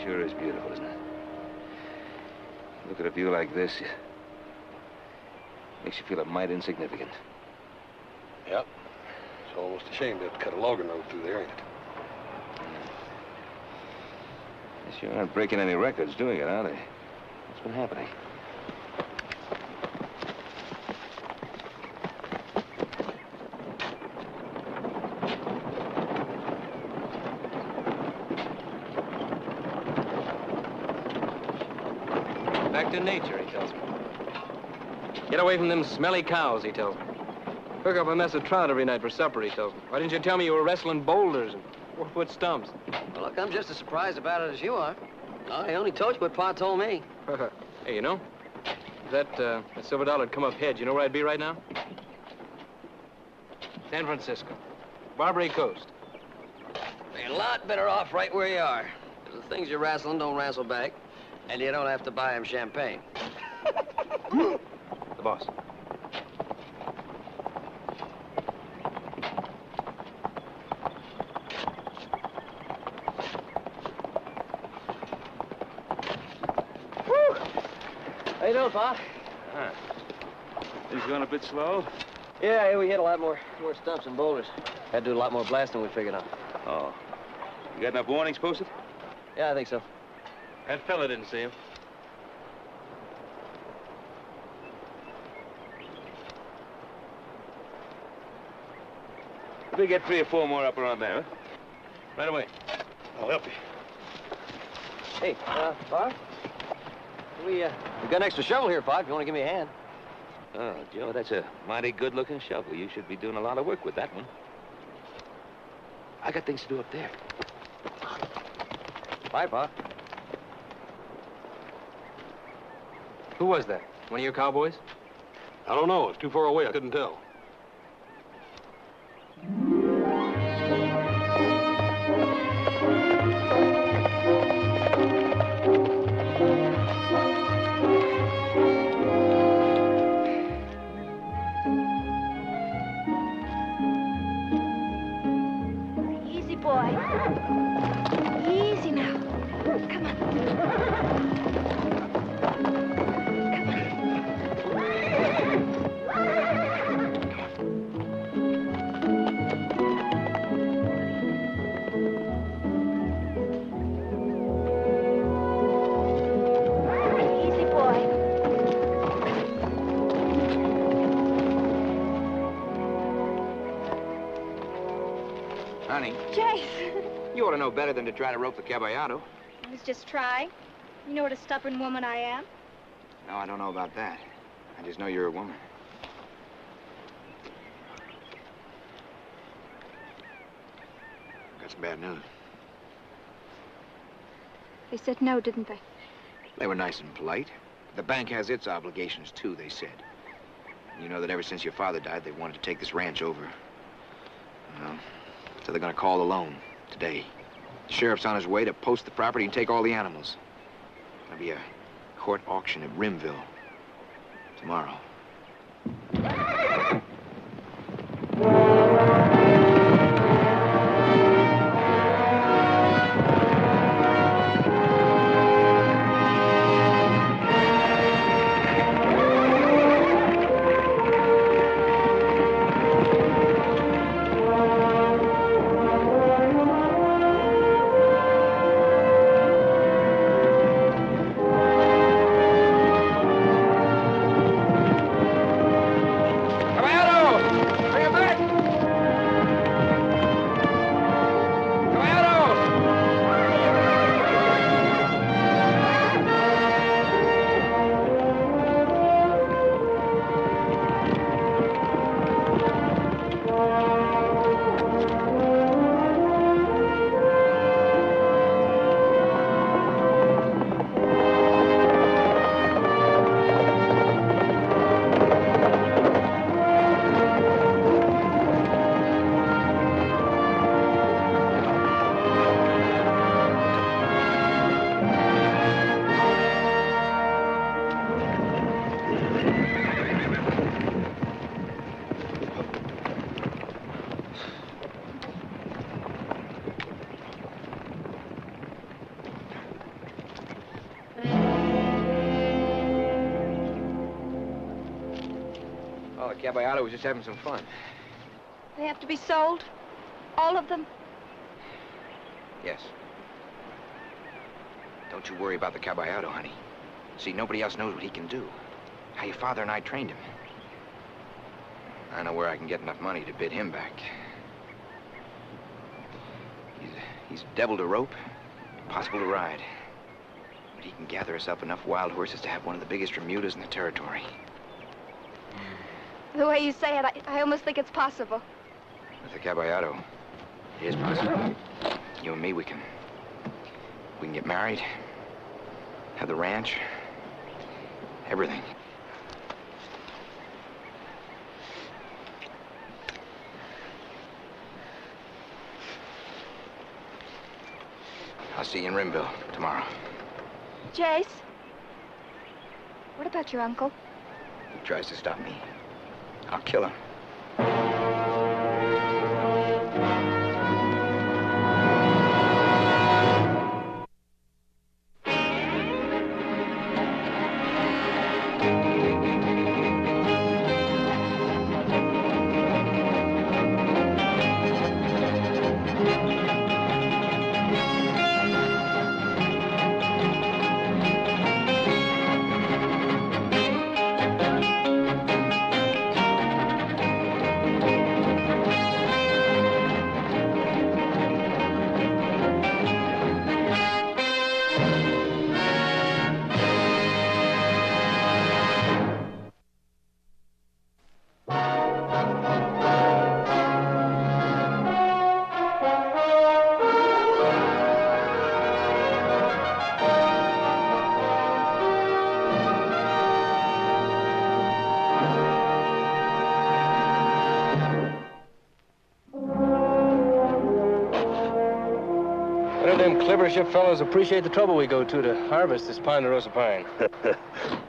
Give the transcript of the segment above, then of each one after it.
sure is beautiful, isn't it? Look at a view like this. It makes you feel a mite insignificant. Yep. It's almost a shame to have to cut a logging road through there, ain't it? They sure aren't breaking any records doing it, are they? What's been happening? Back to nature, he tells me. Get away from them smelly cows, he tells me. Cook up a mess of trout every night for supper, he tells me. Why didn't you tell me you were wrestling boulders and 4-foot stumps? Well, look, I'm just as surprised about it as you are. I only told you what Pa told me. Hey, you know, if that silver dollar had come up heads, you know where I'd be right now? San Francisco. Barbary Coast. You're a lot better off right where you are. 'Cause the things you're wrestling don't wrestle back, and you don't have to buy him champagne. The boss. How you doing, Pa? Things going a bit slow? Yeah, we hit a lot more stumps and boulders. Had to do a lot more blasting than we figured out. Oh. You got enough warnings posted? Yeah, I think so. That fella didn't see him. We get 3 or 4 more up around there, huh? Right away. I'll help you. Hey, Pa? We got an extra shovel here, Pa, if you want to give me a hand. Oh, Joe, that's a mighty good-looking shovel. You should be doing a lot of work with that one. I got things to do up there. Bye, Pa. Who was that? One of your cowboys? I don't know. It's too far away. I couldn't tell. Easy, boy. Easy now. Come on. Easy, boy. Honey, Jayce. you ought to know better than to try to rope the caballero. I was just trying. You know what a stubborn woman I am. No, I don't know about that. I just know you're a woman. Got some bad news. They said no, didn't they? They were nice and polite. The bank has its obligations, too, they said. You know that ever since your father died, they wanted to take this ranch over. Well, so they're gonna call the loan today. The sheriff's on his way to post the property and take all the animals. There'll be a court auction at Rimville tomorrow. Caballero was just having some fun. They have to be sold? All of them? Yes. Don't you worry about the Caballero, honey. See, nobody else knows what he can do. How your father and I trained him. I know where I can get enough money to bid him back. He's devil to rope, impossible to ride. But he can gather us up enough wild horses to have one of the biggest remudas in the territory. The way you say it, I almost think it's possible. With the Caballero, it is possible. You and me, we can get married, have the ranch, everything. I'll see you in Rimville tomorrow. Jayce? What about your uncle? He tries to stop me. I'll kill him. Them clever ship fellows appreciate the trouble we go to harvest this ponderosa pine. I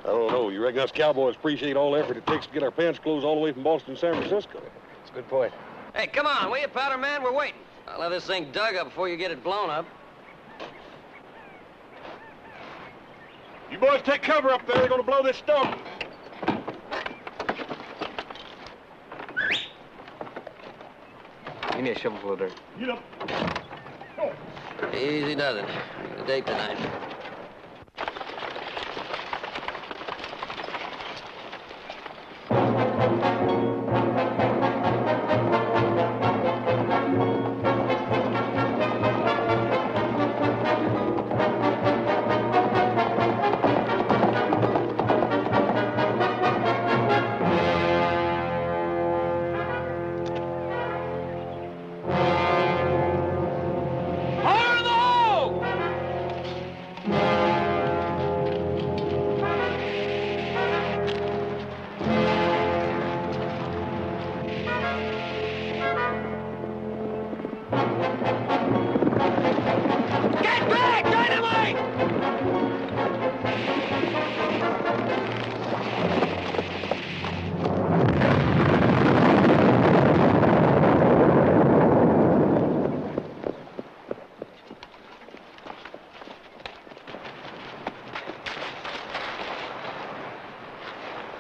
don't know. You reckon us cowboys appreciate all the effort it takes to get our pants closed all the way from Boston to San Francisco? That's a good point. Hey, come on, will you, powder man? We're waiting. I'll have this thing dug up before you get it blown up. You boys take cover up there. They're going to blow this stump. Give me a shovelful of dirt. Get up. Easy does it. The date tonight.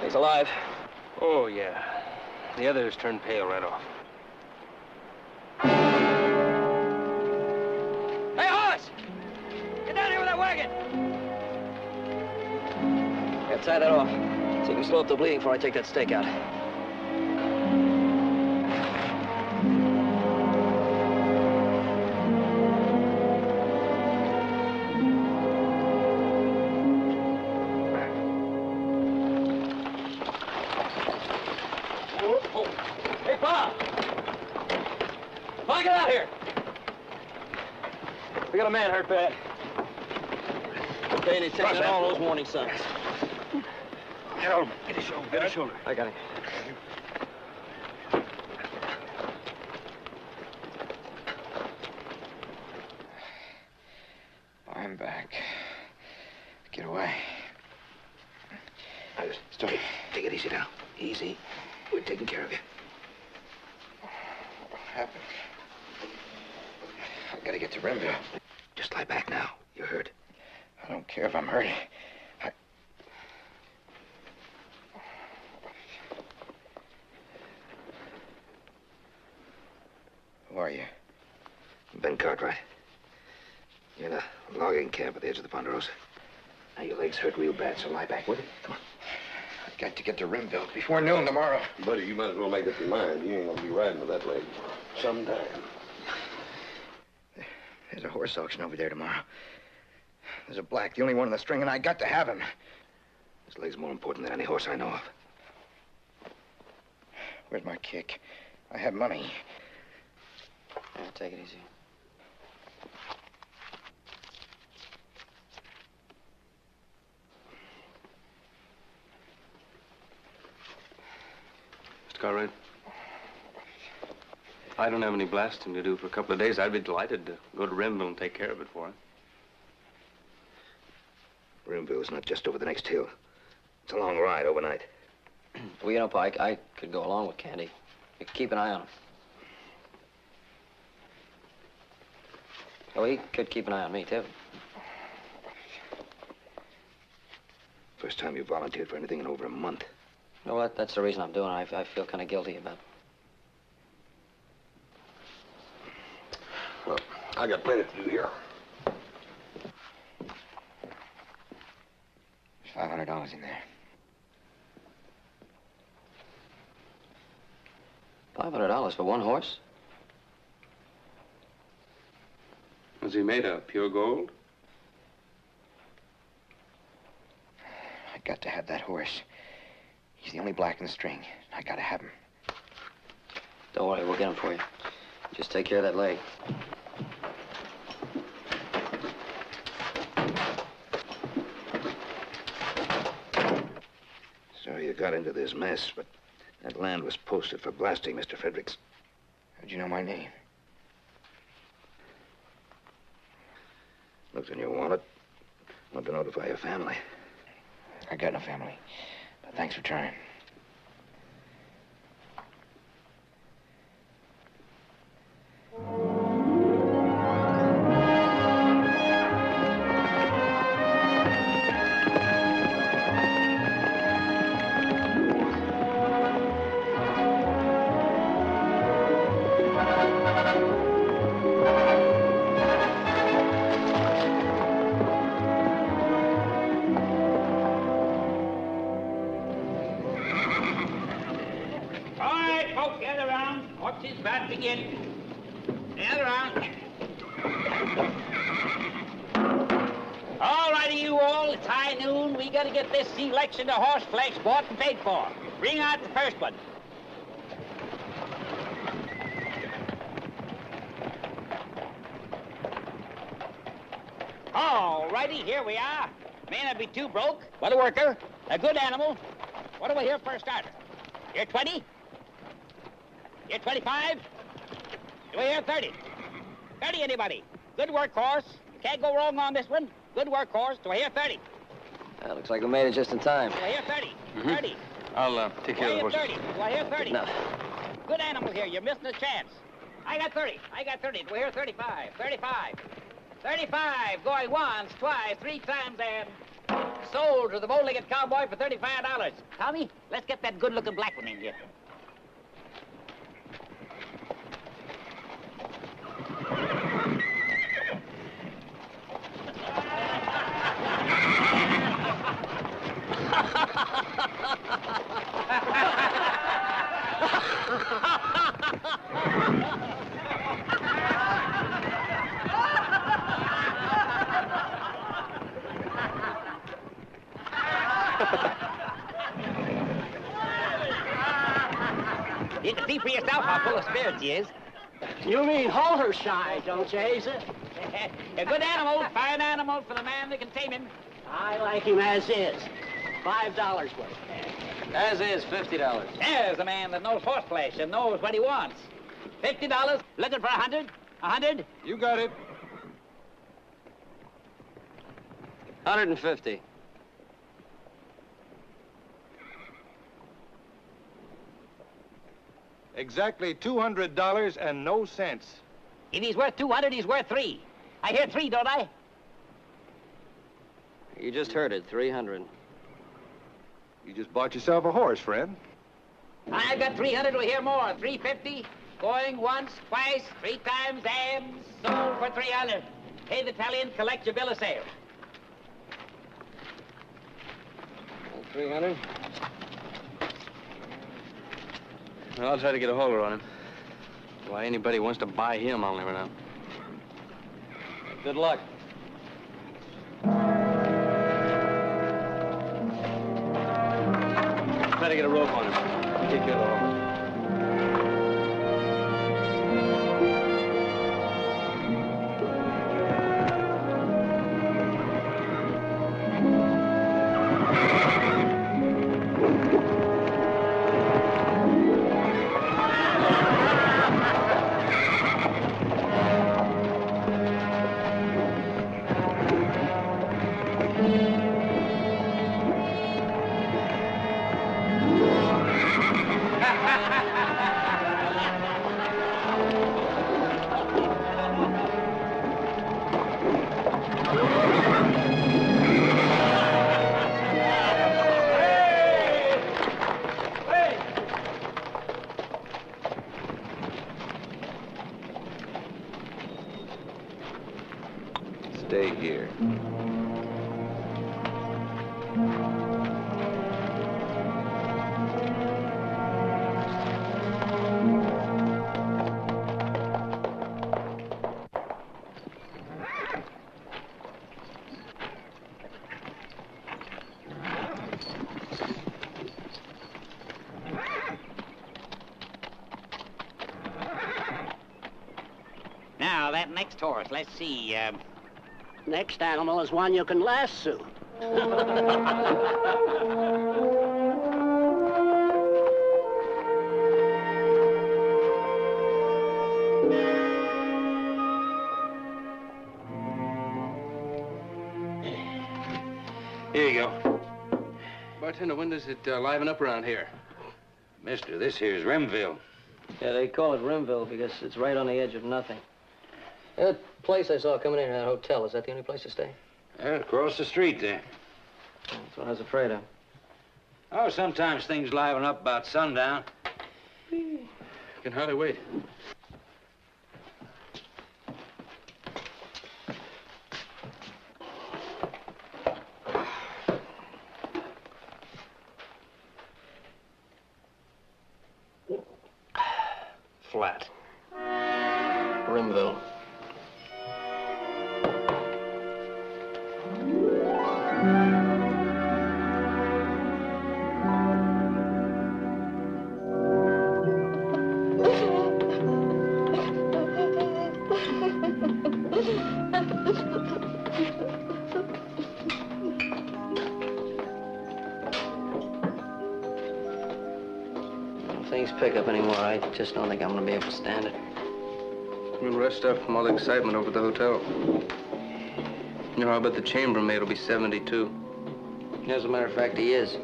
He's alive. Oh, yeah. The others turned pale right off. Hey, horse! Get down here with that wagon! Yeah, tie that off so you can slow up the bleeding before I take that stake out. Get out here! We got a man hurt bad. Okay, and he's taking all those warning signs. Get on him. Get his shoulder. Get his shoulder. I got him. I'm back. Get away. Stop. Take it easy now. Easy. We're taking care of you. What happened? I gotta get to Rimville. Just lie back now. You're hurt. I don't care if I'm hurt. Who are you? Ben Cartwright. You're in a logging camp at the edge of the Ponderosa. Now, your leg's hurt real bad, so lie back, will you? Come on. I've got to get to Rimville before noon tomorrow. Buddy, you might as well make up your mind. You ain't gonna be riding with that leg sometime. There's a horse auction over there tomorrow. There's a black, the only one in the string, and I got to have him. This leg's more important than any horse I know of. Where's my kick? I have money. Yeah, take it easy. Mr. Cartwright, I don't have any blasting to do for a couple of days. I'd be delighted to go to Rimville and take care of it for him. Rimville's not just over the next hill. It's a long ride overnight. Well, you know, Pike, I could go along with Candy. You could keep an eye on him. Oh, he could keep an eye on me, too. First time you volunteered for anything in over a month. No, that's the reason I'm doing it. I feel kind of guilty about it. Well, I got plenty to do here. There's $500 in there. $500 for one horse? Was he made of pure gold? I got to have that horse. He's the only black in the string. I got to have him. Don't worry, we'll get him for you. Just take care of that leg. Sorry you got into this mess, but that land was posted for blasting, Mr. Fredericks. How'd you know my name? Looked in your wallet. Want to notify your family. I got no family. But thanks for trying. Selection of horse flesh bought and paid for. Bring out the first one. All righty, here we are. May not be too broke, but a worker, a good animal. What do we hear for a starter? You're 20? You're 25? Do we hear 30? 30, anybody? Good workhorse. Can't go wrong on this one. Good workhorse. Do I hear 30? Looks like we made it just in time. Do I hear 30? 30. I'll take care of the horses. 30. Do I hear 30? No. Good animal here. You're missing a chance. I got 30. I got 30. Do I hear 35? 35. 35. Going once, twice, 3 times, and sold to the bow-legged cowboy for $35. Tommy, let's get that good-looking black one in here. You can see for yourself how full of spirits he is. You mean Halterside, don't you, Asa? A good animal, fine animal for the man that can tame him. I like him as is. $5 worth. As is, $50. There's a man that knows horse flesh and knows what he wants. $50, looking for 100? 100? You got it. 150. Exactly $200 and no cents. If he's worth 200, he's worth 3. I hear 3, don't I? You just heard it, 300. You just bought yourself a horse, friend. I've got 300. We hear more. 350. Going once, twice, 3 times, and sold for 300. Pay the Italian, collect your bill of sale. 300. Well, I'll try to get a hold on him. Why anybody wants to buy him, I'll never know. Good luck. Try to get a rope on him. Take care of the horse. Stay here. Now, that next horse, let's see, Next animal is one you can lasso. Here you go. Bartender, when does it liven up around here? Mister, this here's Rimville. Yeah, they call it Rimville because it's right on the edge of nothing. That place I saw coming in, that hotel, is that the only place to stay? Yeah, across the street there. That's what I was afraid of. Oh, sometimes things liven up about sundown. Can hardly wait. Flat. Rimville. Things pick up anymore. I just don't think I'm gonna be able to stand it. We'll rest up from all the excitement over at the hotel. You know, I bet the chambermaid will be 72. As a matter of fact, he is.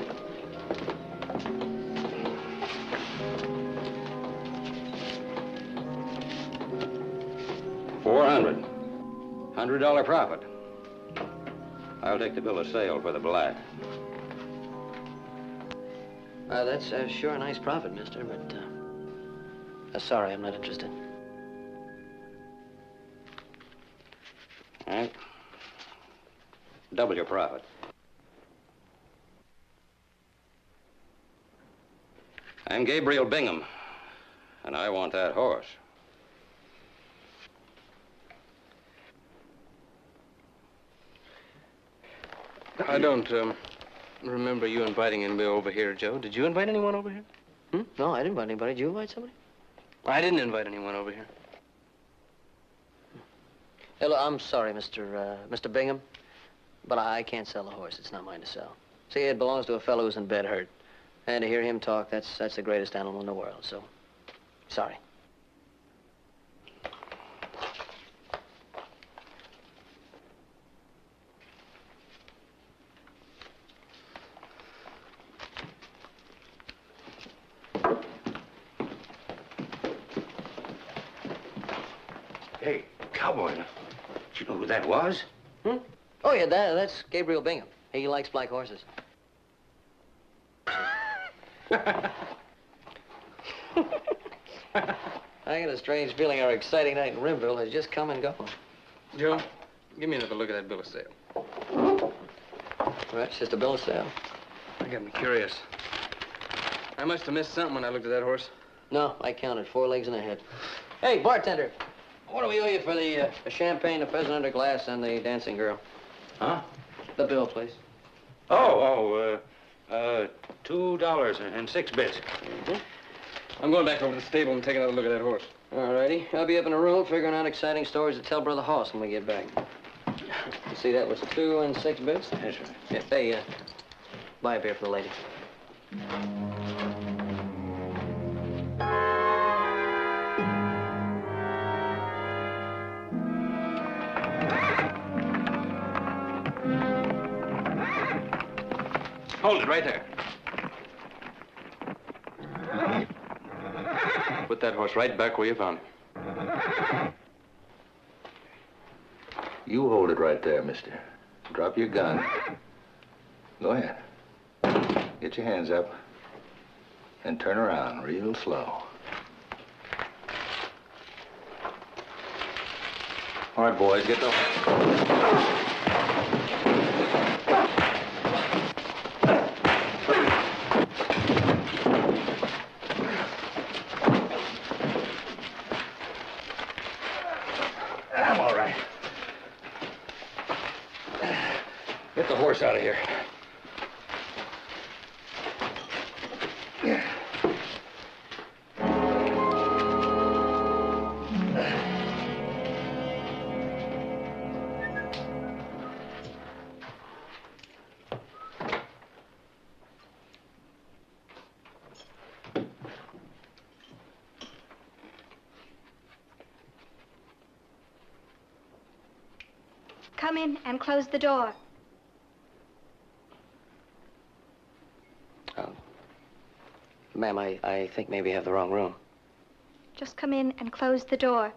$100 profit. I'll take the bill of sale for the black. That's sure a nice profit, mister, but sorry, I'm not interested. All right. Double your profit. I'm Gabriel Bingham, and I want that horse. I don't remember you inviting anybody over here, Joe. Did you invite anyone over here? No, I didn't invite anybody. Did you invite somebody? I didn't invite anyone over here. Hey, look, I'm sorry, Mr. Bingham, but I can't sell the horse. It's not mine to sell. See, it belongs to a fellow who's in bed hurt. And to hear him talk, that's the greatest animal in the world, so sorry. Hey, cowboy, did you know who that was? Oh, yeah, that's Gabriel Bingham. He likes black horses. I got a strange feeling our exciting night in Rimville has just come and gone. Joe, give me another look at that bill of sale. Well, it's just a bill of sale. That got me curious. I must have missed something when I looked at that horse. No, I counted 4 legs and a head. Hey, bartender, what do we owe you for the champagne, the pheasant under glass, and the dancing girl? Huh? The bill, please. $2.06. Mm-hmm. I'm going back over to the stable and taking another look at that horse. All righty. I'll be up in a room figuring out exciting stories to tell Brother Hoss when we get back. You see, that was 2 and 6 bits? That's right. Yeah, hey, buy a beer for the lady. Hold it right there. Put that horse right back where you found him. You hold it right there, mister. Drop your gun. Go ahead. Get your hands up. And turn around real slow. All right, boys, get the... I'm all right. Get the horse out of here. Come in and close the door. Ma'am, I think maybe you have the wrong room. Just come in and close the door.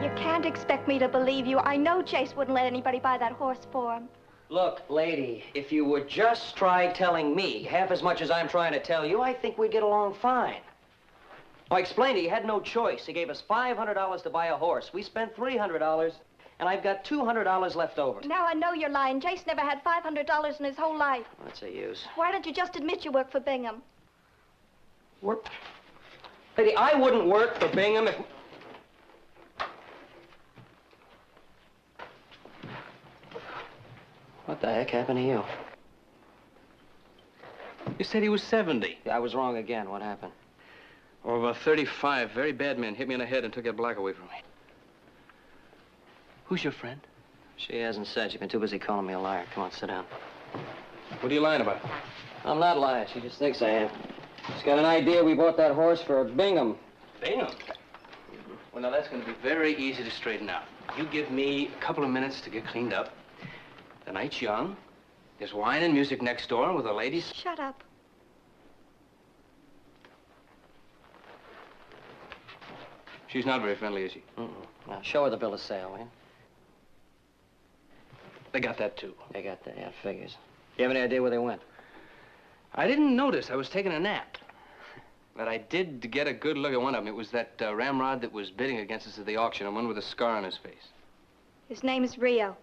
You can't expect me to believe you. I know Jayce wouldn't let anybody buy that horse for him. Look, lady, if you would just try telling me half as much as I'm trying to tell you, I think we'd get along fine. I explained to you, he had no choice. He gave us $500 to buy a horse. We spent $300, and I've got $200 left over. Now I know you're lying. Jayce never had $500 in his whole life. What's the use? Why don't you just admit you work for Bingham? Work? Lady, I wouldn't work for Bingham if... What the heck happened to you? You said he was 70. I was wrong again. What happened? Over 35 very bad men hit me in the head and took that black away from me. Who's your friend? She hasn't said. She's been too busy calling me a liar. Come on, sit down. What are you lying about? I'm not lying. She just thinks I am. She's got an idea we bought that horse for Bingham. Bingham? Well, now, that's going to be very easy to straighten out. You give me a couple of minutes to get cleaned up. The night's young. There's wine and music next door with the ladies. Shut up. She's not very friendly, is she? Now, show her the bill of sale, will you? They got that, too. They got that, yeah, figures. Do you have any idea where they went? I didn't notice. I was taking a nap. But I did get a good look at one of them. It was that ramrod that was bidding against us at the auction, and one with a scar on his face. His name is Rio.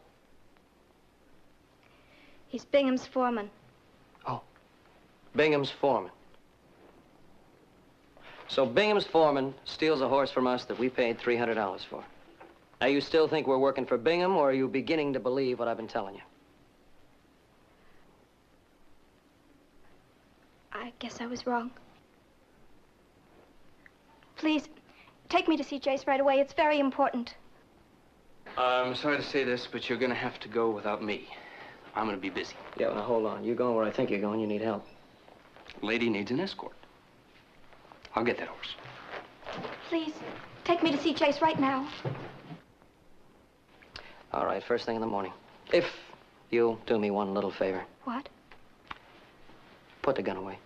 He's Bingham's foreman. Oh, Bingham's foreman. So Bingham's foreman steals a horse from us that we paid $300 for. Now, you still think we're working for Bingham, or are you beginning to believe what I've been telling you? I guess I was wrong. Please, take me to see Jayce right away. It's very important. I'm sorry to say this, but you're going to have to go without me. I'm going to be busy. Yeah, well, now, hold on. You're going where I think you're going. You need help. Lady needs an escort. I'll get that horse. Please, take me to see Jayce right now. All right, first thing in the morning. If you'll do me one little favor. What? Put the gun away.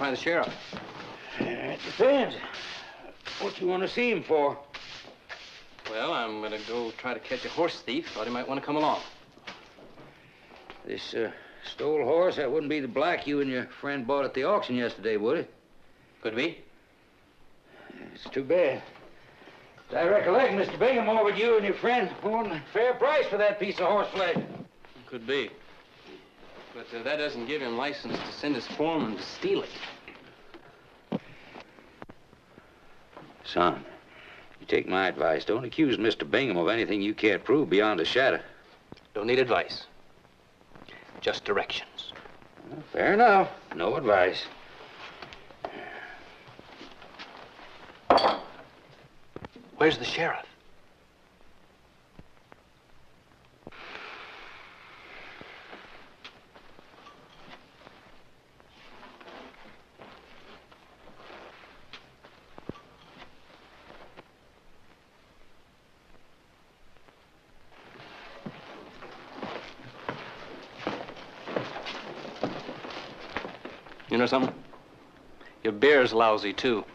find the sheriff. It depends. What you want to see him for? Well, I'm gonna go try to catch a horse thief. Thought he might want to come along. This stole horse, that wouldn't be the black you and your friend bought at the auction yesterday, would it? Could be. It's too bad. As I recollect, Mr. Bingham offered you and your friend a fair price for that piece of horseflesh. Could be. But that doesn't give him license to send his foreman to steal it. Son, you take my advice. Don't accuse Mr. Bingham of anything you can't prove beyond a shadow. Don't need advice. Just directions. Well, fair enough. No advice. Where's the sheriff? You know something? Your beer's lousy, too.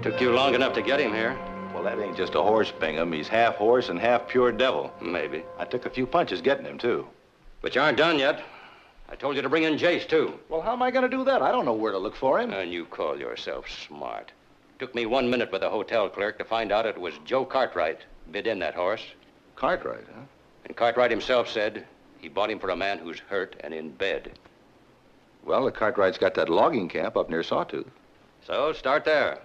Took you long enough to get him here. Well, that ain't just a horse, Bingham. He's half horse and half pure devil. Maybe. I took a few punches getting him, too. But you aren't done yet. I told you to bring in Jayce, too. Well, how am I going to do that? I don't know where to look for him. And you call yourself smart. Took me 1 minute with the hotel clerk to find out it was Joe Cartwright bid in that horse. Cartwright, huh? And Cartwright himself said he bought him for a man who's hurt and in bed. Well, the Cartwright's got that logging camp up near Sawtooth. So start there.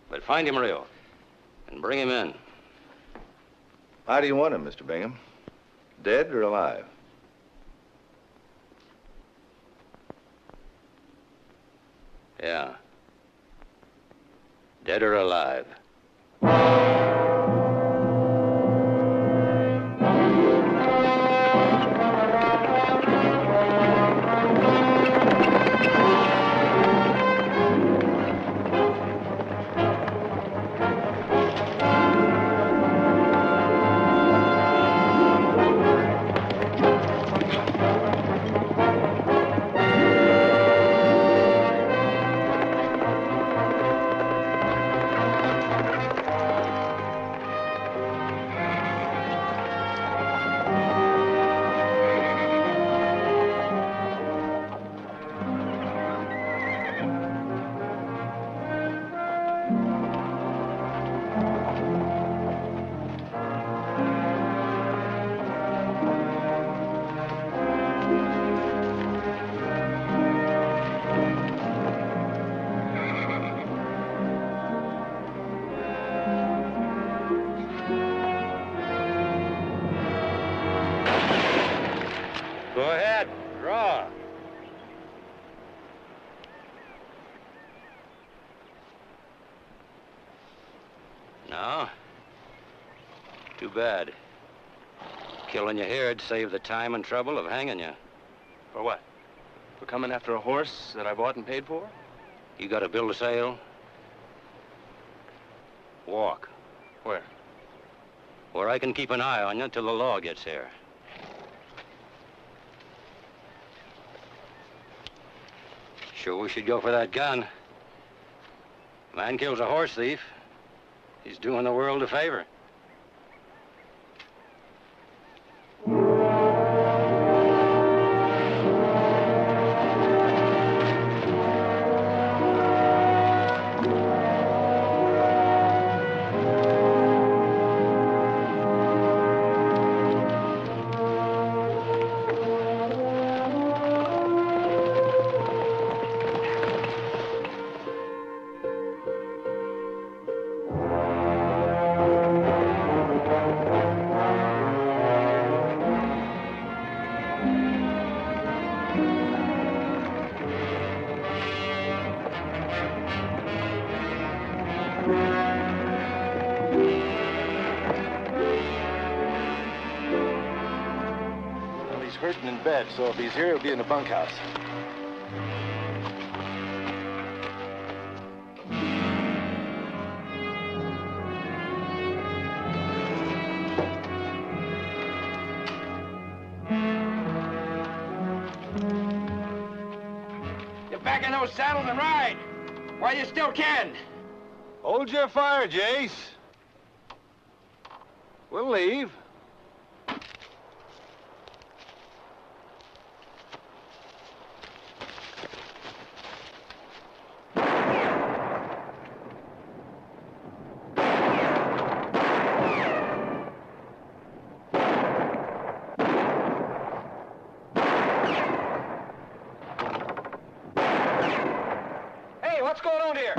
But find him real. And bring him in. How do you want him, Mr. Bingham? Dead or alive? Yeah. Dead or alive. Go ahead, draw. No? Too bad. Killing you here'd save the time and trouble of hanging you. For what? For coming after a horse that I bought and paid for? You got a bill of sale? Walk. Where? Where I can keep an eye on you till the law gets here. Sure we should go for that gun. Man kills a horse thief. He's doing the world a favor. hurting in bed, so if he's here, he'll be in the bunkhouse. Get back in those saddles and ride while you still can. Hold your fire, Jayce. We'll leave. Hey, what's going on here?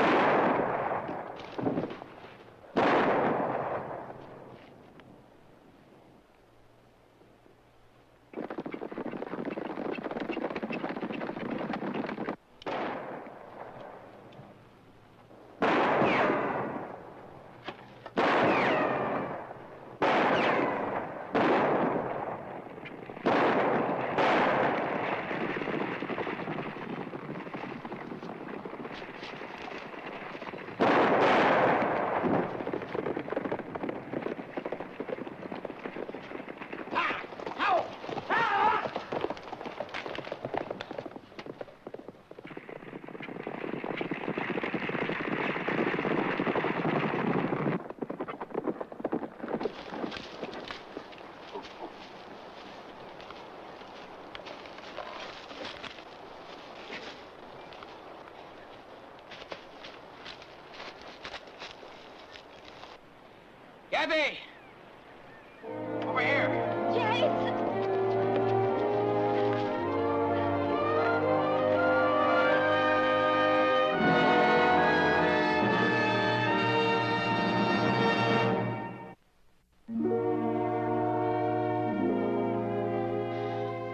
Gabby! Over here. Jayce!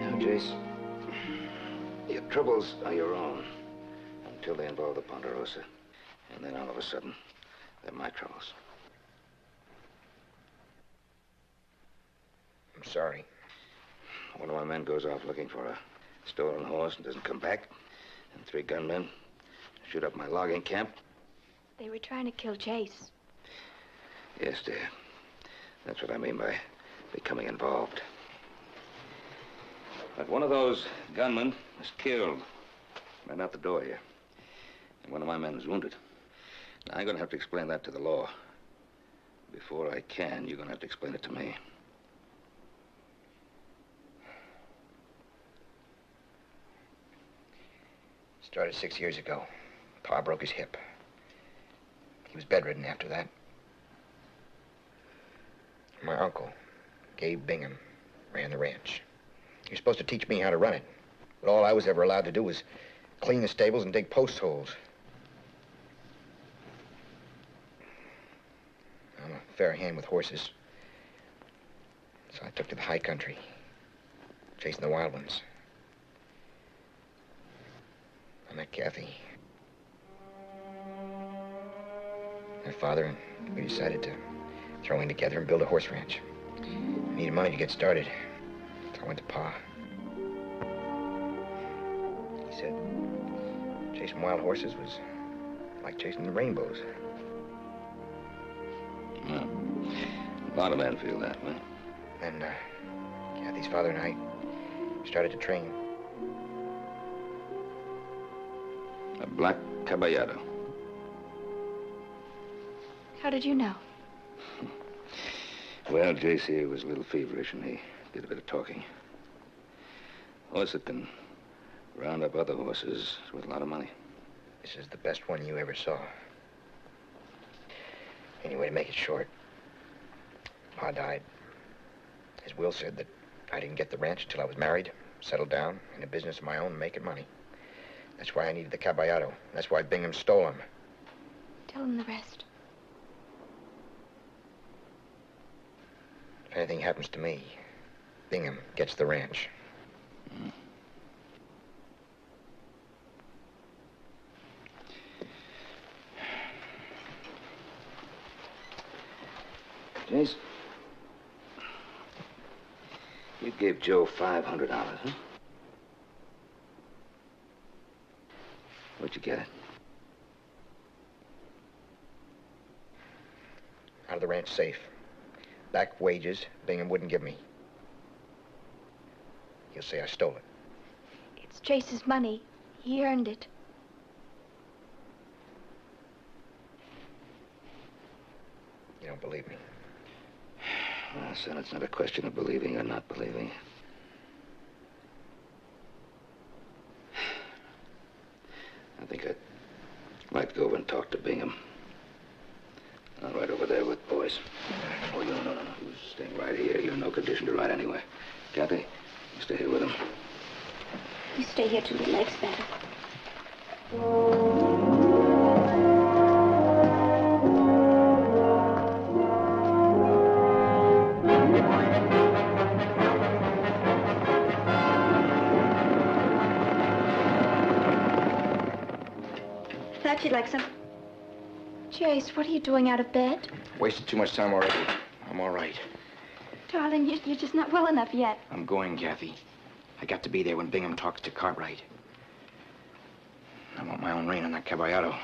Now, Jayce, your troubles are your own until they involve the Ponderosa. And then all of a sudden, they're my troubles. I'm sorry. One of my men goes off looking for a stolen horse and doesn't come back. And 3 gunmen shoot up my logging camp. They were trying to kill Jayce. Yes, dear. That's what I mean by becoming involved. But one of those gunmen was killed right out the door here. And one of my men was wounded. Now, I'm going to have to explain that to the law. Before I can, you're going to have to explain it to me. Started 6 years ago. Pa broke his hip. He was bedridden after that. My uncle, Gabe Bingham, ran the ranch. He was supposed to teach me how to run it. But all I was ever allowed to do was clean the stables and dig post holes. I'm a fair hand with horses. So I took to the high country, chasing the wild ones. I met Kathy. My father and we decided to throw in together and build a horse ranch. We needed money to get started. So I went to Pa. He said chasing wild horses was like chasing the rainbows. Yeah. A lot of men feel that way. Then Kathy's father and I started to train. A black caballado. How did you know? Well, Jayce here was a little feverish, and he did a bit of talking. Horse that can round up other horses is worth a lot of money. This is the best one you ever saw. Anyway, to make it short, Pa died. His will said that I didn't get the ranch until I was married, settled down, in a business of my own, making money. That's why I needed the caballado. That's why Bingham stole him. Tell him the rest. If anything happens to me, Bingham gets the ranch. Jayce, You gave Joe $500, huh? Where'd you get it? Out of the ranch safe. Back wages Bingham wouldn't give me. He'll say I stole it. It's Jayce's money. He earned it. You don't believe me? Well, son, it's not a question of believing or not believing. I think I'd like to go over and talk to Bingham. I'll ride over there with boys. Oh, no. You're staying right here. You're in no condition to ride anyway. Kathy, you stay here with him. You stay here till your leg's better. Thought you'd like some. Jayce, what are you doing out of bed? Wasted too much time already. I'm all right. Darling, you're just not well enough yet. I'm going, Kathy. I got to be there when Bingham talks to Cartwright. I want my own rein on that caballero.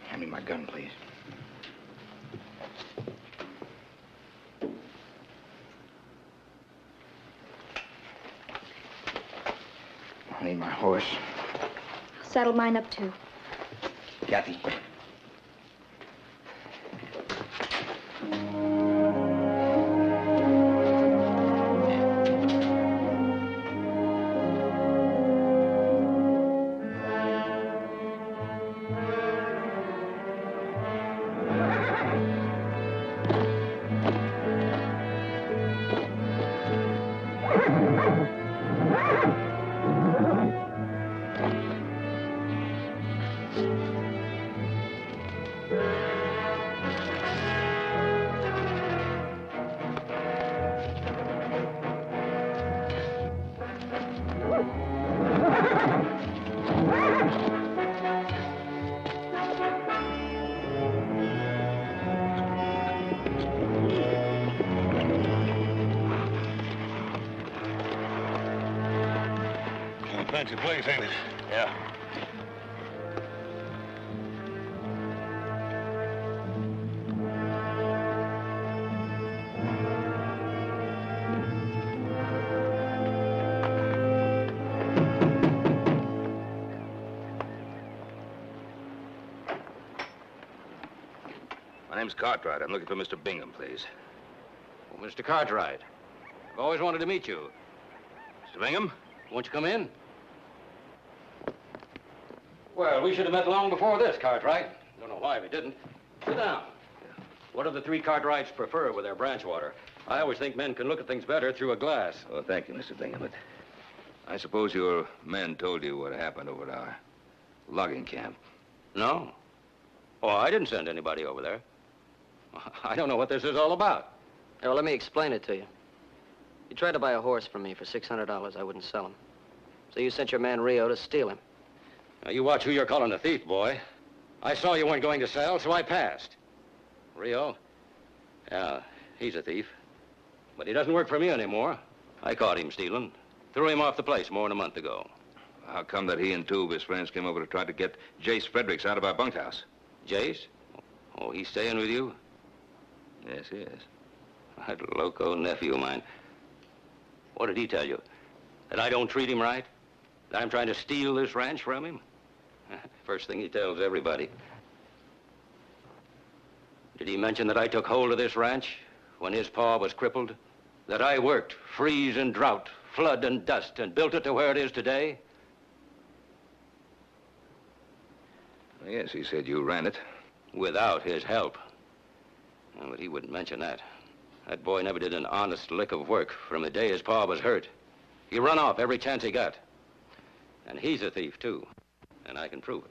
Hand me my gun, please. I need my horse. I'll saddle mine up, too. Kathy. Fancy place, ain't it? Yeah. My name's Cartwright. I'm looking for Mr. Bingham, please. Well, Mr. Cartwright, I've always wanted to meet you. Mr. Bingham? Won't you come in? Well, we should have met long before this, Cartwright. Don't know why we didn't. Sit down. What do the three Cartwrights prefer with their branch water? I always think men can look at things better through a glass. Well, thank you, Mr. Bingham, but I suppose your men told you what happened over at our logging camp. No. Oh, I didn't send anybody over there. I don't know what this is all about. Well, let me explain it to you. You tried to buy a horse from me for $600. I wouldn't sell him. So you sent your man Rio to steal him. Now, you watch who you're calling a thief, boy. I saw you weren't going to sell, so I passed. Rio? Yeah, he's a thief. But he doesn't work for me anymore. I caught him stealing. Threw him off the place more than a month ago. How come that he and two of his friends came over to try to get Jayce Fredericks out of our bunkhouse? Jayce? Oh, he's staying with you? Yes, he is. That loco nephew of mine. What did he tell you? That I don't treat him right? That I'm trying to steal this ranch from him? First thing he tells everybody. Did he mention that I took hold of this ranch when his pa was crippled? That I worked freeze and drought, flood and dust, and built it to where it is today? Yes, he said you ran it. Without his help. Oh, but he wouldn't mention that. That boy never did an honest lick of work from the day his pa was hurt. He run off every chance he got. And he's a thief, too. And I can prove it.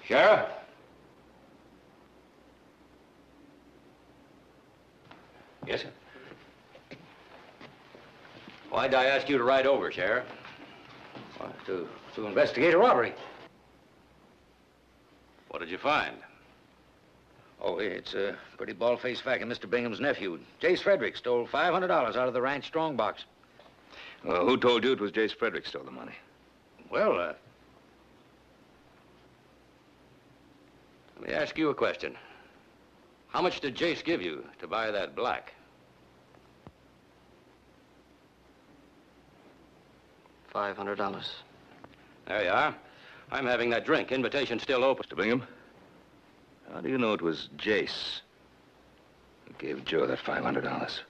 Sheriff? Yes, sir. Why'd I ask you to ride over, Sheriff? Well, to investigate a robbery. What did you find? Oh, it's a pretty bald-faced fact of Mr. Bingham's nephew. Jayce Fredericks stole $500 out of the ranch strongbox. Well, who told you it was Jayce Fredericks stole the money? Well, let me ask you a question. How much did Jayce give you to buy that black? $500. There you are. I'm having that drink. Invitation still open. Mr. Bingham, how do you know it was Jayce who gave Joe that $500?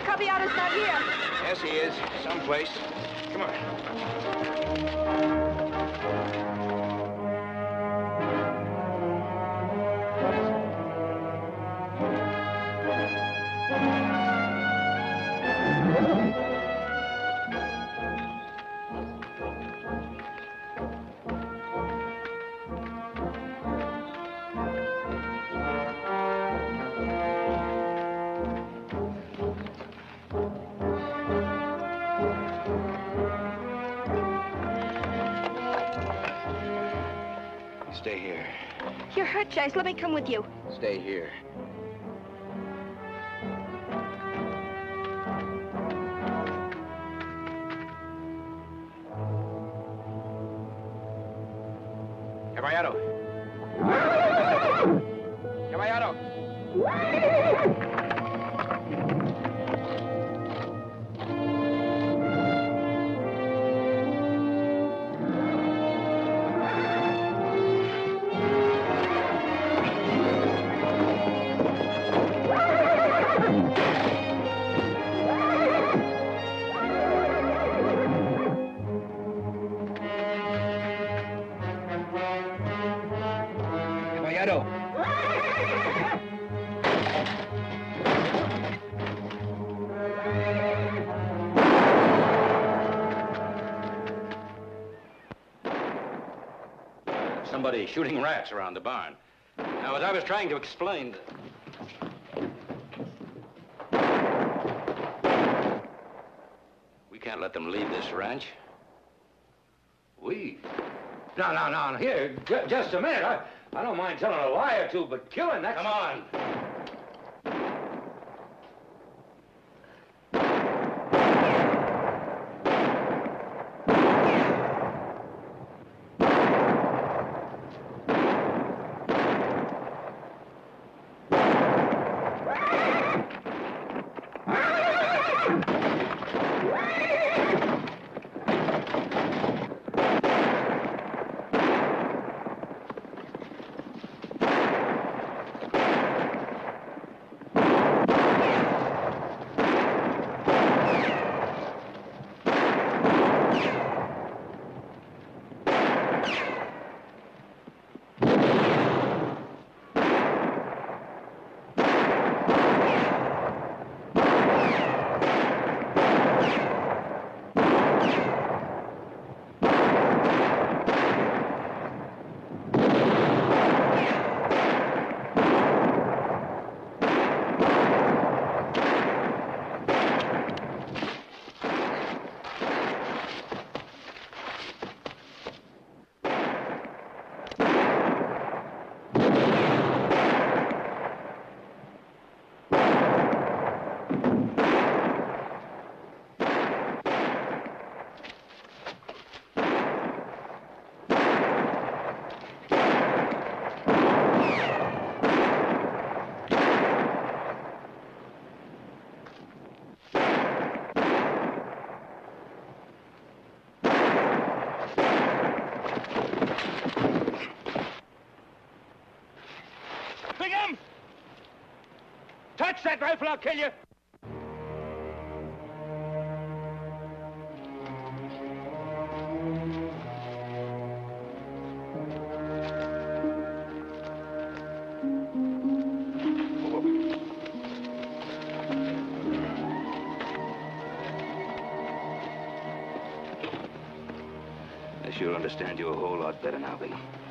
Caballato's not here. Yes, he is. Someplace. Come on. Stay here. You're hurt, Jayce. Let me come with you. Stay here. Caballero. Caballero. Caballero. Somebody shooting rats around the barn. Now, as I was trying to explain... We can't let them leave this ranch. We? No. Here, just a minute. I don't mind telling a lie or two, but killing, that's... Come on. Bingham! Touch that rifle, I'll kill you. sure understand you a whole lot better now, Bingham.